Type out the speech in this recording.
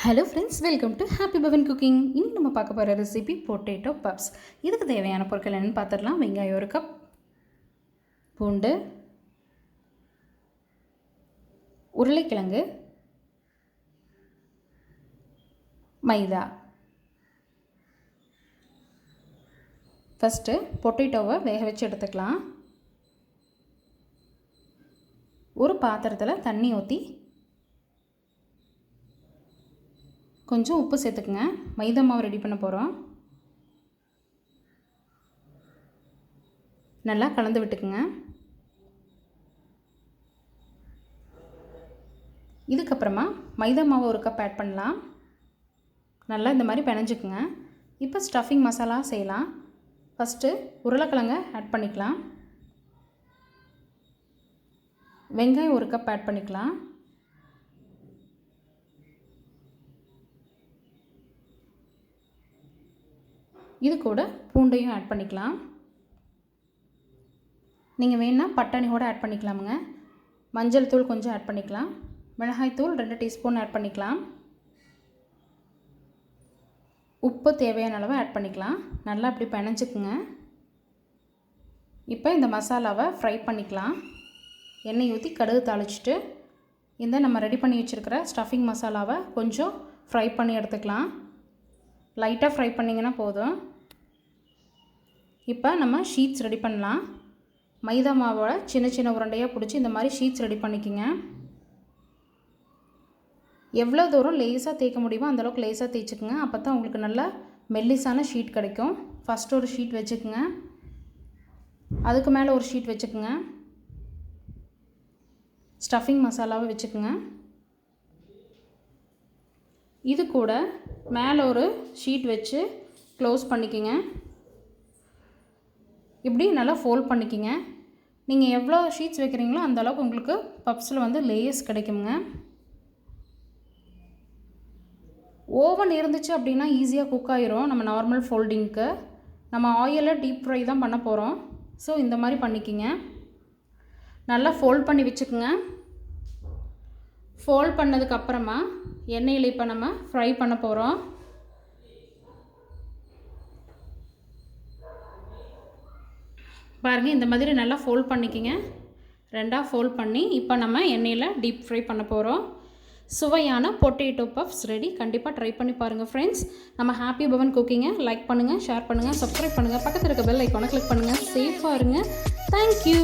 Hello friends, welcome to happy Pavan cooking. இன்னைக்கு நம்ம பார்க்க போகிற ரெசிபி பொட்டேட்டோ பப்ஸ். இதுக்கு தேவையான பொருட்கள் என்னென்னு பார்த்துடலாம். வெங்காயம் 1 கப், பூண்டு, உருளைக்கிழங்கு, மைதா. ஃபஸ்ட்டு பொட்டேட்டோவை வேக வச்சு எடுத்துக்கலாம். ஒரு பாத்திரத்தில் தண்ணி ஊற்றி கொஞ்சம் உப்பு சேர்த்துக்குங்க. மைதா மாவு ரெடி பண்ண போகிறோம். நல்லா கலந்து விட்டுக்குங்க. இதுக்கப்புறமா மைதா மாவு 1 கப் ஆட் பண்ணலாம். நல்லா இந்த மாதிரி பிணைஞ்சிக்குங்க. இப்போ ஸ்டஃபிங் மசாலா செய்யலாம். ஃபஸ்ட்டு உருளைக்கிழங்கை ஆட் பண்ணிக்கலாம். வெங்காயம் 1 கப் ஆட் பண்ணிக்கலாம். இது கூட பூண்டையும் ஆட் பண்ணிக்கலாம். நீங்கள் வேணால் பட்டாணி கூட ஆட் பண்ணிக்கலாமுங்க. மஞ்சள் தூள் கொஞ்சம் ஆட் பண்ணிக்கலாம். மிளகாய் தூள் 2 டீஸ்பூன் ஆட் பண்ணிக்கலாம். உப்பு தேவையான அளவு ஆட் பண்ணிக்கலாம். நல்லா அப்படி பிணைஞ்சிக்குங்க. இப்போ இந்த மசாலாவை ஃப்ரை பண்ணிக்கலாம். எண்ணெய் ஊற்றி கடுகு தாளிச்சிட்டு இந்த நம்ம ரெடி பண்ணி வச்சுருக்கிற ஸ்டஃபிங் மசாலாவை கொஞ்சம் ஃப்ரை பண்ணி எடுத்துக்கலாம். லைட்டாக ஃப்ரை பண்ணிங்கன்னா போதும். இப்போ நம்ம ஷீட்ஸ் ரெடி பண்ணலாம். மைதா மாவோட சின்ன சின்ன உருண்டையாக பிடிச்சி இந்த மாதிரி ஷீட்ஸ் ரெடி பண்ணிக்கோங்க. எவ்வளோ தூரம் லேஸாக தேய்க்க முடியுமோ அந்தளவுக்கு லேஸாக தேய்ச்சிக்குங்க. அப்போ தான் உங்களுக்கு நல்லா மெல்லிஸான ஷீட் கிடைக்கும். ஃபஸ்ட்டு ஒரு ஷீட் வச்சுக்குங்க. அதுக்கு மேலே ஒரு ஷீட் வச்சுக்குங்க. ஸ்டஃபிங் மசாலாவை வச்சுக்குங்க. இது கூட மேலே ஒரு ஷீட் வச்சு க்ளோஸ் பண்ணிக்கோங்க. இப்படி நல்லா ஃபோல்ட் பண்ணிக்கோங்க. நீங்கள் எவ்வளோ ஷீட்ஸ் வைக்கிறீங்களோ அந்தளவுக்கு உங்களுக்கு பப்ஸில் வந்து லேயர்ஸ் கிடைக்குங்க. ஓவன் இருந்துச்சு அப்படின்னா ஈஸியாக குக் ஆகிரும். நம்ம நார்மல் ஃபோல்டிங்க்கு நம்ம ஆயிலில் டீப் ஃப்ரை தான் பண்ண போகிறோம். ஸோ இந்த மாதிரி பண்ணிக்கோங்க. நல்லா ஃபோல்ட் பண்ணி வச்சுக்கோங்க. ஃபோல்ட் பண்ணதுக்கப்புறமா எண்ணெயில் இப்போ நம்ம ஃப்ரை பண்ண போகிறோம். பாருங்கள், இந்த மாதிரி நல்லா ஃபோல்ட் பண்ணிக்கோங்க. 2ஆக ஃபோல்ட் பண்ணி இப்போ நம்ம எண்ணெயில் டீப் ஃப்ரை பண்ண போகிறோம். சுவையான பொட்டேட்டோ பப்ஸ் ரெடி. கண்டிப்பாக ட்ரை பண்ணி பாருங்கள் ஃப்ரெண்ட்ஸ். நம்ம ஹாப்பி பவன் குக்கிங்கை லைக் பண்ணுங்கள், ஷேர் பண்ணுங்கள், சப்ஸ்கிரைப் பண்ணுங்கள். பக்கத்தில் இருக்க பெல் ஐக்கானை கிளிக் பண்ணுங்கள். சேஃபாக இருங்க. தேங்க்யூ.